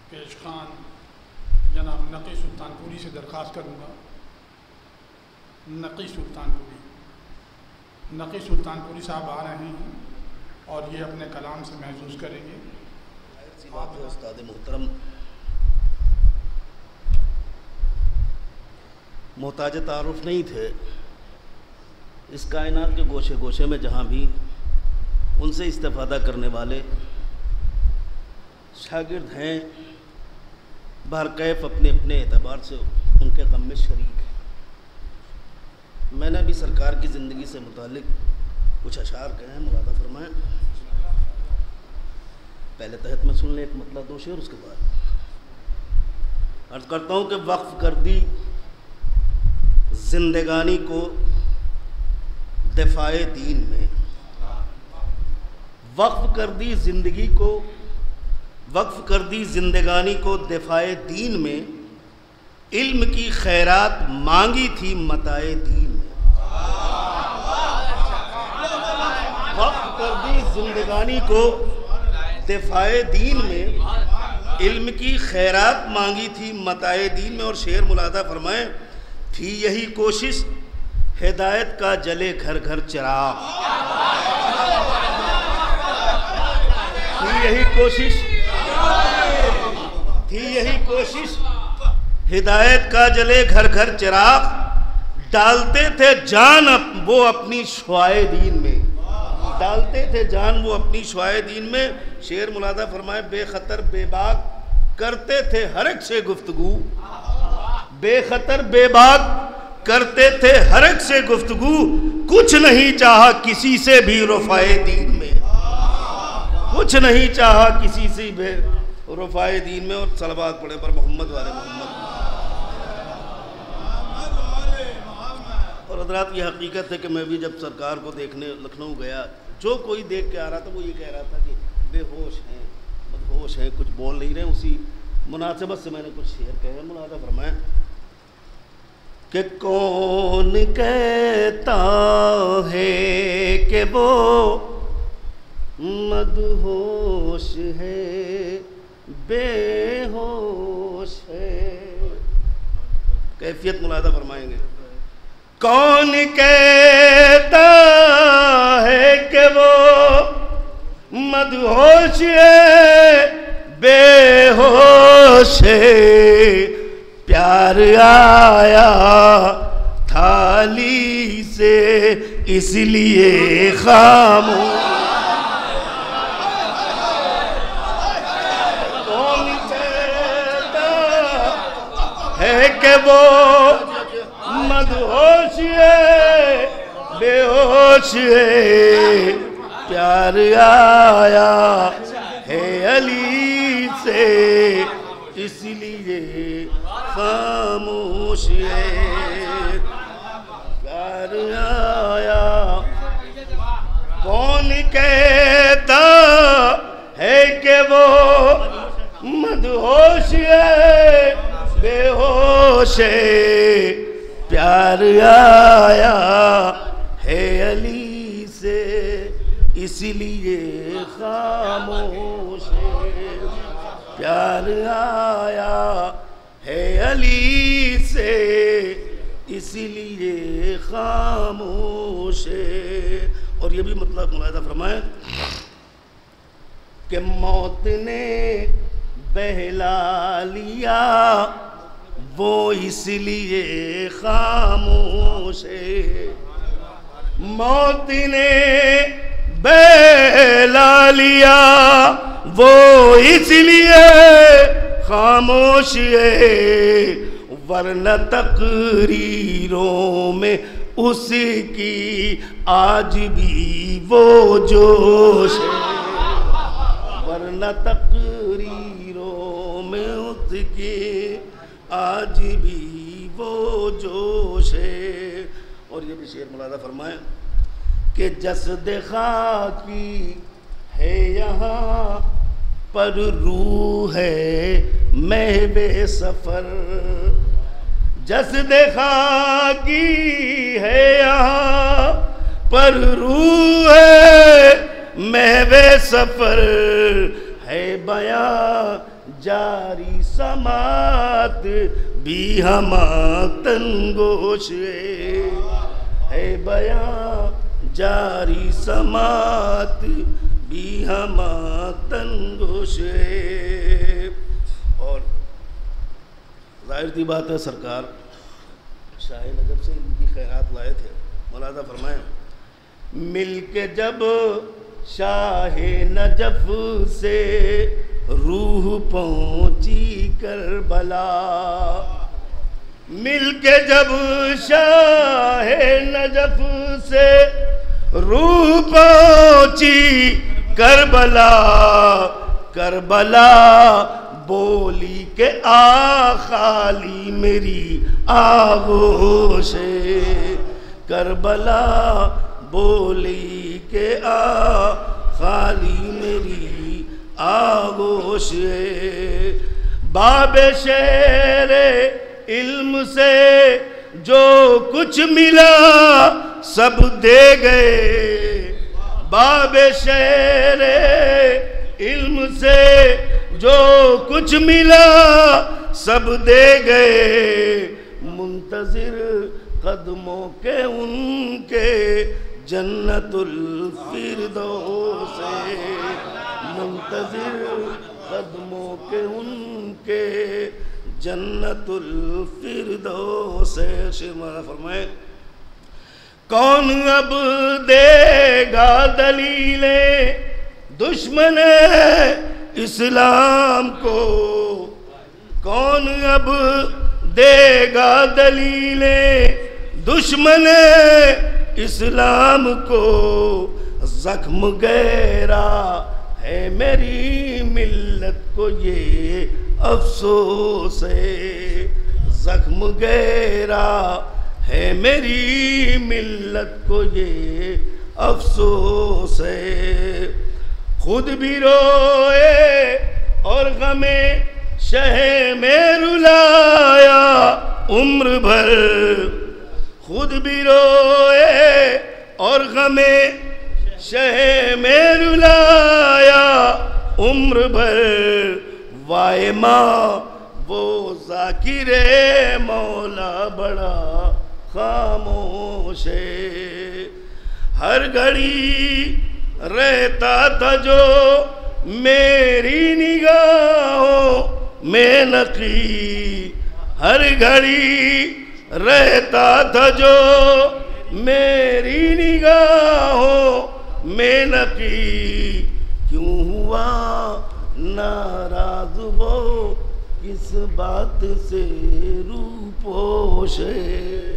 पेश खान जनाब नकी सुल्तानपुरी से दरख्वास्त करूँगा। नकी सुल्तानपुरी साहब आ रहे हैं और ये अपने कलाम से महसूस करेंगे। उस्ताद मोहतरम मोहताज तारुफ नहीं थे। इस कायनात के गोशे गोशे में जहाँ भी उनसे इस्तेफादा करने वाले शागिर्द हैं, बहरकैफ अपने अपने एतबार से उनके गम में शरीक हैं। मैंने भी सरकार की ज़िंदगी से मुतालिक कुछ अशार कहे हैं, मुरादा फरमाएं। पहले तहत में सुन लें एक मतलब दो शेर, उसके बाद अर्ज़ करता हूँ कि वक्फ़ कर दी जिंदगानी को दफ़ाए दीन में, वक्फ़ कर दी ज़िंदगी को, वक्फ़ कर दी जिंदगानी को दफ़ाए दीन में, इल्म की खैरात मांगी थी मताए दीन में। वक्फ़ कर दी जिंदगानी को दफ़ाए दीन में, इल्म की खैरात मांगी थी मताए दीन में। और शेर मुलादा फरमाएं, थी यही कोशिश हिदायत का जले घर घर चिराग, थी यही कोशिश हिदायत का जले घर घर चिराग, डालते थे जान वो अपनी शुआए दीन में, डालते थे जान वो अपनी शुआए दीन में। शेर मुलादा फरमाए, बेखतर बेबाक करते थे हर एक से गुफ्तगू, बेखतर बेबाक करते थे हर एक से गुफ्तगू, कुछ नहीं चाहा किसी से भी रफ़ाए दीन में, कुछ नहीं चाहा किसी से भी रफ़ाए दीन में। और सलवात पढ़े पर मोहम्मद वाले मोहम्मद। और हज़रात ये हकीकत है कि मैं भी जब सरकार को देखने लखनऊ गया, जो कोई देख के आ रहा था वो ये कह रहा था कि बेहोश हैं, मदहोश हैं, कुछ बोल नहीं रहे। उसी मुनासिबत से मैंने कुछ शेर कहे, मुलादा फरमाएं कि कौन कहता है कि वो मदहोश है, बेहोश है। कैफियत मुलादा फरमाएंगे, कौन कहता है कि वो मदहोश है, बेहोश है, प्यार आया थाली से इसलिए खामोश। कौन कहता है कि वो मदहोश है, बेहोश है, प्यार आया है अली से इसलिए खामोश है, प्यार आया। कौन कहता है कि वो मदहोश है, बेहोश है, प्यार आया है अली से इसलिए खामोश है, प्यार आया है अली से इसलिए खामोश है। और ये भी मतलब मुलादा फरमाएं कि मौत ने बहला लिया वो इसलिए खामोश है, मौत ने बहला लिया वो इसलिए खामोश है, वरना तकरीरों में उसकी आज भी वो जोश है, वरना तकरीरों में उसकी आज भी वो जोश है। और ये भी शेर मुलादा फरमाएं कि जस्द खाकी है यहाँ पर रूह है महवे सफर, जस्द खाकी है यहाँ पर रूह है महवे सफर, है बयां जारी समात भी हमा तंगोश है बयां जारी समात भी हमा तंगोश। और जाहिर सी बात है सरकार शाह नजफ से इनकी खैरात लाए थे। मौलाना फरमाए मिल के जब शाह नजफ से रूह पहुंची करबला, मिल के जब शाह नजफ से रूह पहुंची करबला, करबला बोली के आ खाली मेरी आगोश, करबला बोली के आ खाली मेरी आगोश। बाबे शेरे इल्म से जो कुछ मिला सब दे गए, बाबे शेरे इल्म से जो कुछ मिला सब दे गए, मुंतजिर कदमों के उनके जन्नतुल फिरदौस, मुंतजिर कदमों के उनके जन्नतुल फिरदौस। शेर फरमाए कौन अब देगा दलीले दुश्मन इस्लाम को, कौन अब देगा दलीले दुश्मन इस्लाम को, जख्म गहरा है मेरी मिल्लत को ये अफसोस है, जख्म गहरा है मेरी मिल्लत को ये अफसोस है। खुद भी रोए और गमे शह में रुलाया उम्र भर, खुद भी रोए और गमे शह में रुलाया उम्र भर, वाए माँ वो ज़ाकिरे मौला बड़ा खामोश है, हर घड़ी रहता था जो मेरी निगाहों में नकी, हर घड़ी रहता था जो मेरी निगाहों में नकी, क्यों हुआ नाराज वो किस बात से रूपोश है।